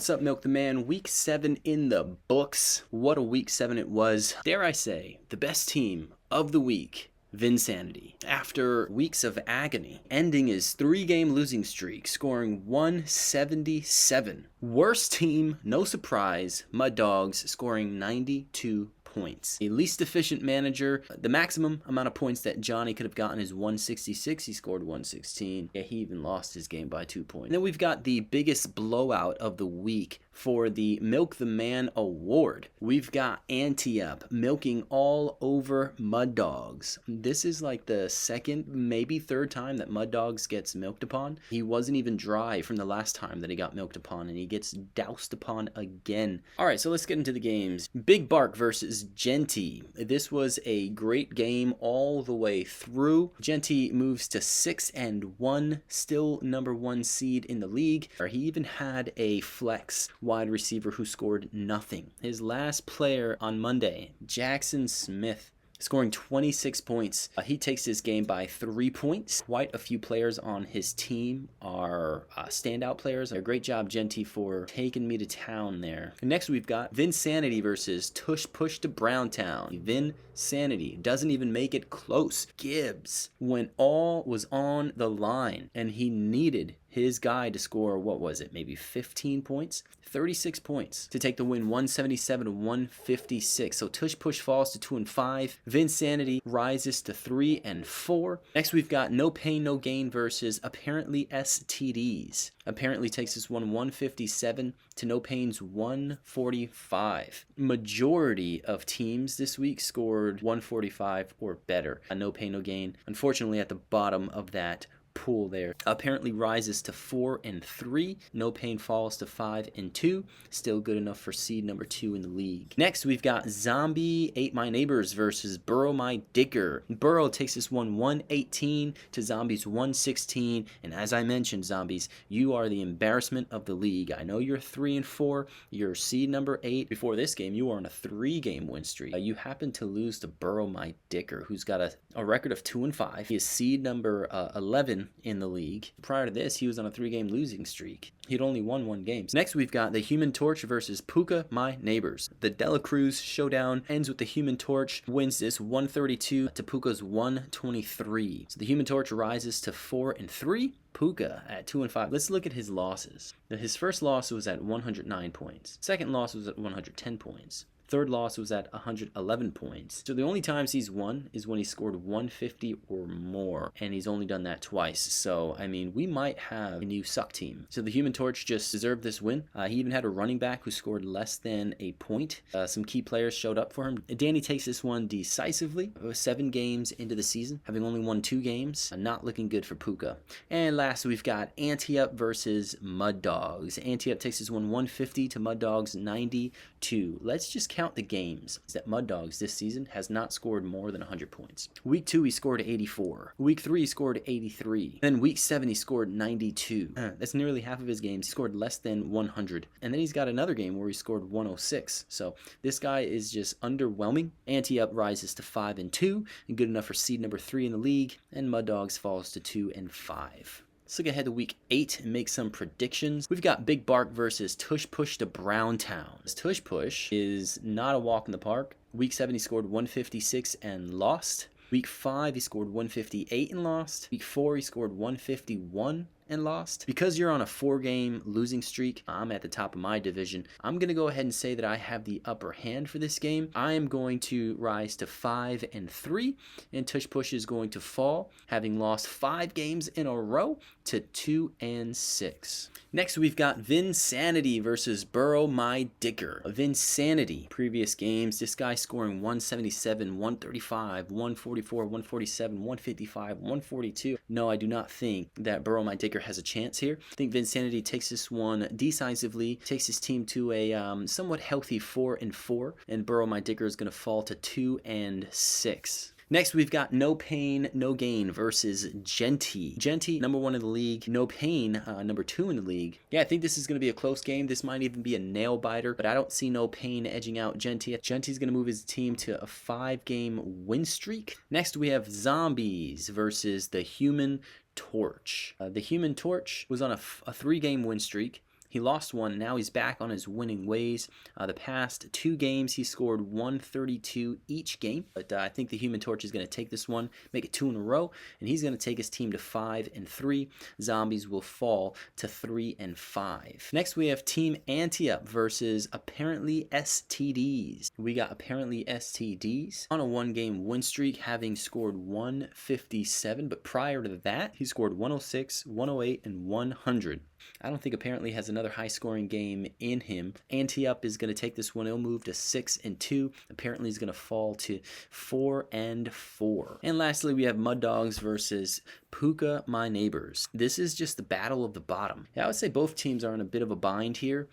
What's up, Milk the Man? Week 7 in the books. What a week 7 it was. Dare I say, the best team of the week, Vinsanity. After weeks of agony, ending his 3-game losing streak, scoring 177. Worst team, no surprise, Mud Dogs scoring 92 points. The least efficient manager, the maximum amount of points that Johnny could have gotten is 166. He scored 116. Yeah, he even lost his game by 2 points. And then we've got the biggest blowout of the week for the Milk the Man award. We've got Ante-Up milking all over Mud Dogs. This is like the second, maybe third time that Mud Dogs gets milked upon. He wasn't even dry from the last time that he got milked upon, and he gets doused upon again. All right, so let's get into the games. Big Bark versus Genty. This was a great game all the way through. Genty moves to 6-1, still number 1 seed in the league. He even had a flex wide receiver who scored nothing. His last player on Monday, Jackson Smith, scoring 26 points. He takes this game by 3 points. Quite a few players on his team are standout players. A great job, Genty, for taking me to town there. Next, we've got Vinsanity versus Tush Push to Browntown. Vinsanity doesn't even make it close. Gibbs, when all was on the line and he needed his guy to score, what was it, maybe 15 points? 36 points to take the win, 177-156. So Tush Push falls to 2-5. Vinsanity rises to 3-4. Next, we've got No Pain, No Gain versus Apparently STDs. Apparently takes this one 157 to No Pain's 145. Majority of teams this week scored 145 or better. No Pain, No Gain, unfortunately, at the bottom of that pool there. Apparently rises to 4-3. No Pain falls to 5-2. Still good enough for seed number 2 in the league. Next, we've got Zombie Ate My Neighbors versus Burrow My Dicker. Burrow takes this one 118 to Zombie's 116. And as I mentioned, Zombies, you are the embarrassment of the league. I know you're 3-4. You're seed number 8. Before this game, you were on a 3-game win streak. You happen to lose to Burrow My Dicker, who's got a record of 2-5. He is seed number 11 in the league. Prior to this, he was on a 3-game losing streak. He'd only won 1 game. Next, we've got the Human Torch versus Puka My Neighbors. The Dela Cruz showdown ends with the Human Torch wins this 132 to Puka's 123. So the Human Torch rises to 4-3. Puka at 2-5. Let's look at his losses. His first loss was at 109 points. Second loss was at 110 points. Third loss was at 111 points. So the only times he's won is when he scored 150 or more, and he's only done that twice. So, I mean, we might have a new suck team. So the Human Torch just deserved this win. He even had a running back who scored less than a point. Some key players showed up for him. Danny takes this one decisively. 7 games into the season, having only won 2 games. Not looking good for Puka. And last, we've got Ante-Up versus Mud Dogs. Ante-Up takes this one 150 to Mud Dogs 92. Let's just count the games that Mud Dogs this season has not scored more than 100 points. Week 2, he scored 84. Week 3, he scored 83. Then week 7, he scored 92. That's nearly half of his games. He scored less than 100. And then he's got another game where he scored 106. So this guy is just underwhelming. Ante-Up rises to 5-2, and good enough for seed number 3 in the league. And Mud Dogs falls to 2-5. Let's look ahead to week 8 and make some predictions. We've got Big Bark versus Tush Push to Browntown. Tush Push is not a walk in the park. Week 7, he scored 156 and lost. Week 5, he scored 158 and lost. Week 4, he scored 151 and lost. Because you're on a 4-game losing streak, I'm at the top of my division. I'm going to go ahead and say that I have the upper hand for this game. I am going to rise to 5-3, and Tush Push is going to fall, having lost 5 games in a row to 2-6. Next, we've got Vinsanity versus Burrow My Dicker. Vinsanity, previous games, this guy scoring 177, 135, 144, 147, 155, 142. No, I do not think that Burrow My Dicker has a chance here. I think Vinsanity takes this one decisively, takes his team to a somewhat healthy 4-4, and Burrow My Dicker is going to fall to 2-6. Next, we've got No Pain, No Gain versus Genty. Genty, number 1 in the league. No Pain, number 2 in the league. Yeah, I think this is going to be a close game. This might even be a nail-biter, but I don't see No Pain edging out Genty. Genty's going to move his team to a 5-game win streak. Next, we have Zombies versus the Human Torch. The Human Torch was on a 3-game win streak. He lost one, now he's back on his winning ways. The past 2 games, he scored 132 each game, but I think the Human Torch is going to take this one, make it 2 in a row, and he's going to take his team to 5-3. Zombies will fall to 3-5. Next, we have Team Anti-Up versus Apparently STDs. We got Apparently STDs on a 1-game win streak, having scored 157, but prior to that, he scored 106, 108, and 100. I don't think Apparently has another high-scoring game in him. Anti-Up is going to take this one. He'll move to 6-2. Apparently is going to fall to 4-4. And lastly, we have Mud Dogs versus Puka My Neighbors. This is just the battle of the bottom. Yeah, I would say both teams are in a bit of a bind here.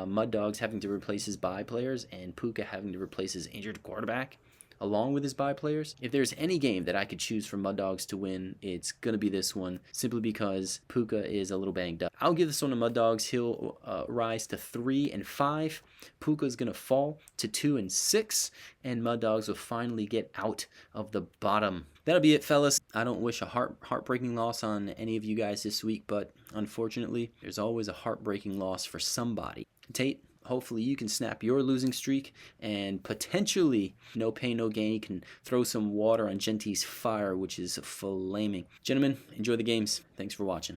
Mud Dogs having to replace his bye players and Puka having to replace his injured quarterback along with his bye players. If there's any game that I could choose for Mud Dogs to win, it's going to be this one, simply because Puka is a little banged up. I'll give this one to Mud Dogs. He'll rise to 3-5. Puka is going to fall to 2-6, and Mud Dogs will finally get out of the bottom. That'll be it, fellas. I don't wish a heartbreaking loss on any of you guys this week, but unfortunately, there's always a heartbreaking loss for somebody. Tate, hopefully you can snap your losing streak, and potentially No Pain No Gain can throw some water on Genti's fire, which is flaming. Gentlemen, enjoy the games. Thanks for watching.